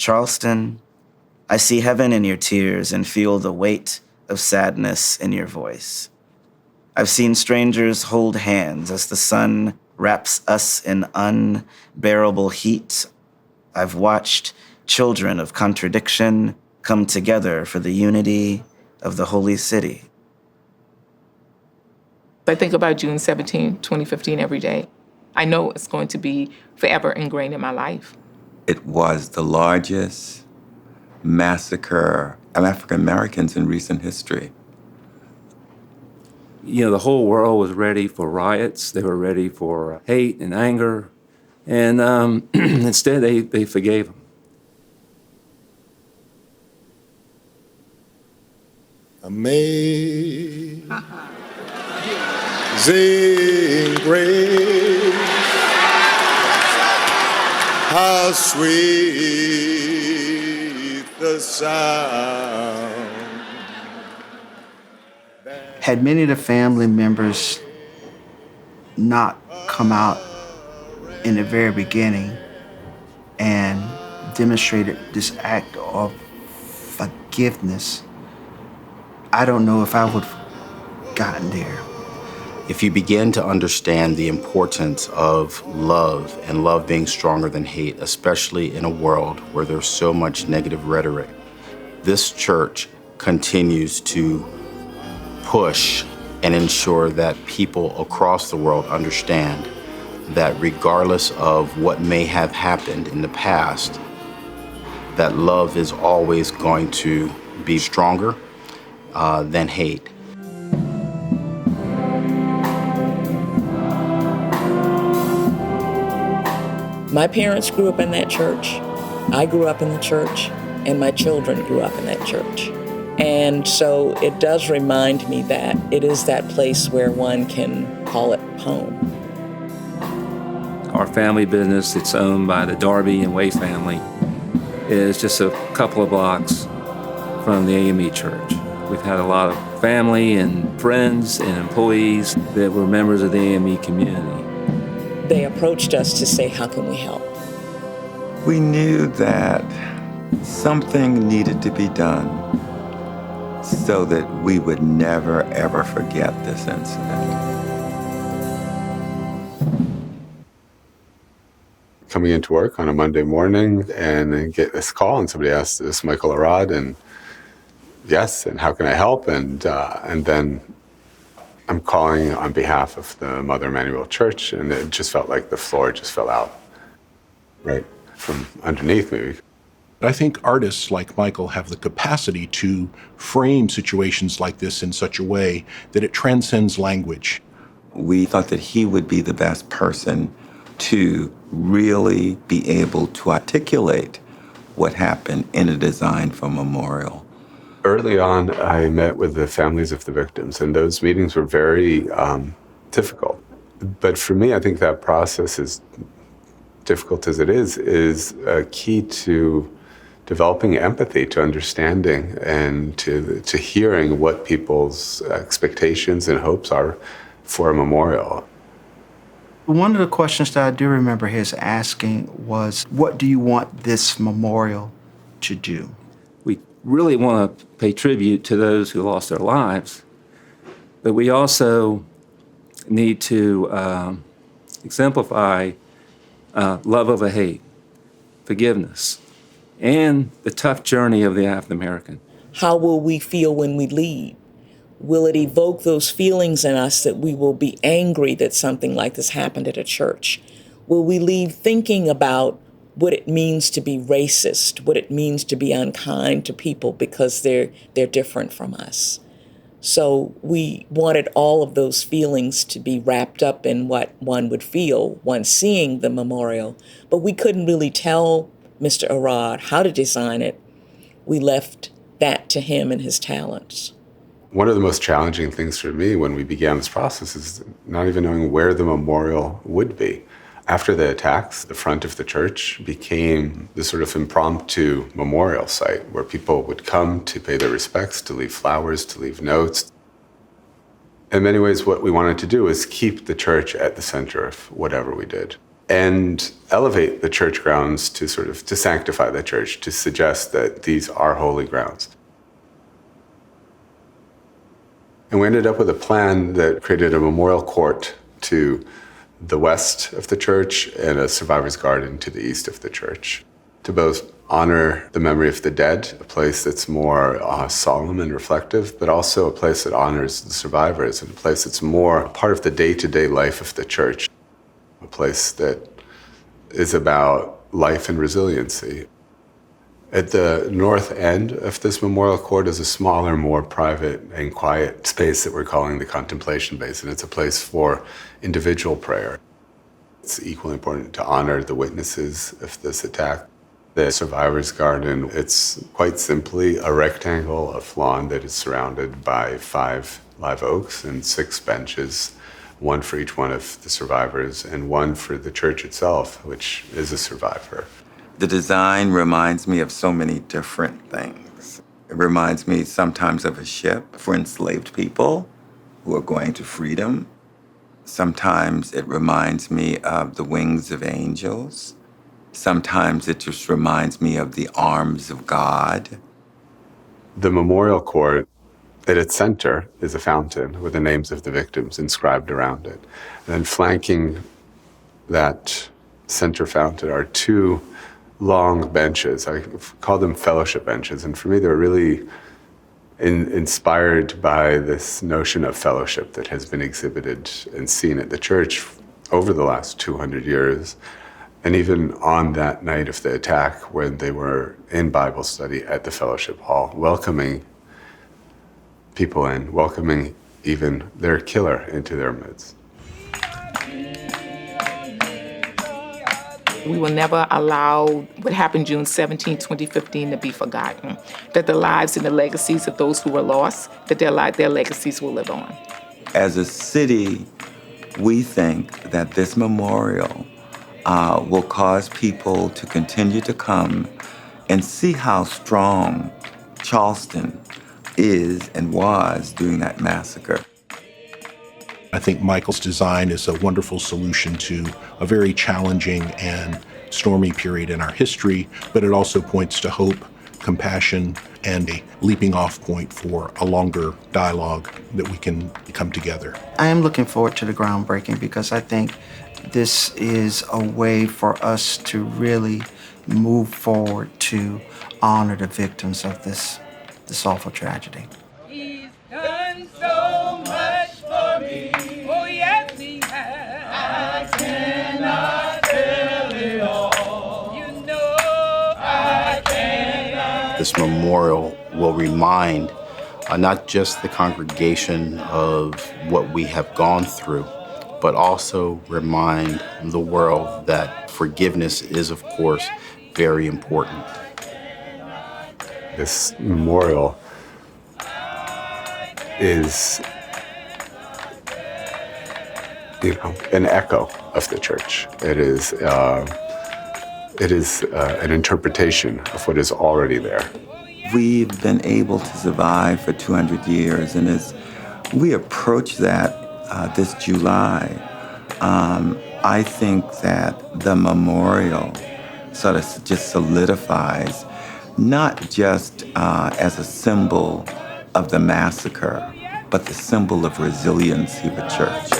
Charleston, I see heaven in your tears and feel the weight of sadness in your voice. I've seen strangers hold hands as the sun wraps us in unbearable heat. I've watched children of contradiction come together for the unity of the Holy City. I think about June 17, 2015 every day. I know it's going to be forever ingrained in my life. It was the largest massacre of African Americans in recent history. You know, the whole world was ready for riots. They were ready for hate and anger. And instead, they forgave him. Amazing grace, how sweet the sound. Had many of the family members not come out in the very beginning and demonstrated this act of forgiveness, I don't know if I would have gotten there. If you begin to understand the importance of love and love being stronger than hate, especially in a world where there's so much negative rhetoric, this church continues to push and ensure that people across the world understand that regardless of what may have happened in the past, that love is always going to be stronger than hate. My parents grew up in that church, I grew up in the church, and my children grew up in that church. And so it does remind me that it is that place where one can call it home. Our family business, it's owned by the Darby and Way family, is just a couple of blocks from the AME church. We've had a lot of family and friends and employees that were members of the AME community. They approached us to say, how can we help? We knew that something needed to be done so that we would never, ever forget this incident. Coming into work on a Monday morning and get this call, and somebody asked, "Is this Michael Arad?" And yes, and how can I help? And then I'm calling on behalf of the Mother Emanuel Church, and it just felt like the floor just fell out, right from underneath me. I think artists like Michael have the capacity to frame situations like this in such a way that it transcends language. We thought that he would be the best person to really be able to articulate what happened in a design for a memorial. Early on, I met with the families of the victims, and those meetings were very difficult. But for me, I think that process, as difficult as it is a key to developing empathy, to understanding, and to hearing what people's expectations and hopes are for a memorial. One of the questions that I do remember his asking was, what do you want this memorial to do? We really want to pay tribute to those who lost their lives, but we also need to exemplify love over hate, forgiveness, and the tough journey of the African American. How will we feel when we leave? Will it evoke those feelings in us that we will be angry that something like this happened at a church? Will we leave thinking about what it means to be racist, what it means to be unkind to people because they're different from us? So we wanted all of those feelings to be wrapped up in what one would feel once seeing the memorial, but we couldn't really tell Mr. Arad how to design it. We left that to him and his talents. One of the most challenging things for me when we began this process is not even knowing where the memorial would be. After the attacks, the front of the church became this sort of impromptu memorial site where people would come to pay their respects, to leave flowers, to leave notes. In many ways, what we wanted to do was keep the church at the center of whatever we did. and elevate the church grounds to to sanctify the church, to suggest that these are holy grounds. And we ended up with a plan that created a memorial court to the west of the church and a survivor's garden to the east of the church, to both honor the memory of the dead, a place that's more solemn and reflective, but also a place that honors the survivors, and a place that's more part of the day-to-day life of the church, a place that is about life and resiliency. At the north end of this memorial court is a smaller, more private and quiet space that we're calling the Contemplation Basin. It's a place for individual prayer. It's equally important to honor the witnesses of this attack. The survivor's garden, it's quite simply a rectangle of lawn that is surrounded by 5 live oaks and 6 benches, one for each one of the survivors and one for the church itself, which is a survivor. The design reminds me of so many different things. It reminds me sometimes of a ship for enslaved people who are going to freedom. Sometimes it reminds me of the wings of angels. Sometimes it just reminds me of the arms of God. The memorial court, at its center, is a fountain with the names of the victims inscribed around it. And then flanking that center fountain are 2 long benches. I call them fellowship benches. And for me, they're really inspired by this notion of fellowship that has been exhibited and seen at the church over the last 200 years. And even on that night of the attack, when they were in Bible study at the fellowship hall, welcoming people in, welcoming even their killer into their midst. We will never allow what happened June 17, 2015 to be forgotten. That the lives and the legacies of those who were lost, that their legacies will live on. As a city, we think that this memorial will cause people to continue to come and see how strong Charleston is and was during that massacre. I think Michael's design is a wonderful solution to a very challenging and stormy period in our history, but it also points to hope, compassion, and a leaping off point for a longer dialogue that we can come together. I am looking forward to the groundbreaking because I think this is a way for us to really move forward to honor the victims of this awful tragedy. He's done so much for me. Oh, yes, he has. I cannot tell it all. You know I cannot. This memorial will remind not just the congregation of what we have gone through, but also remind the world that forgiveness is, of course, very important. This memorial is, an echo of the church. It is an interpretation of what is already there. We've been able to survive for 200 years, and as we approach that this July, I think that the memorial sort of just solidifies, not just as a symbol of the massacre, but the symbol of resiliency of the church.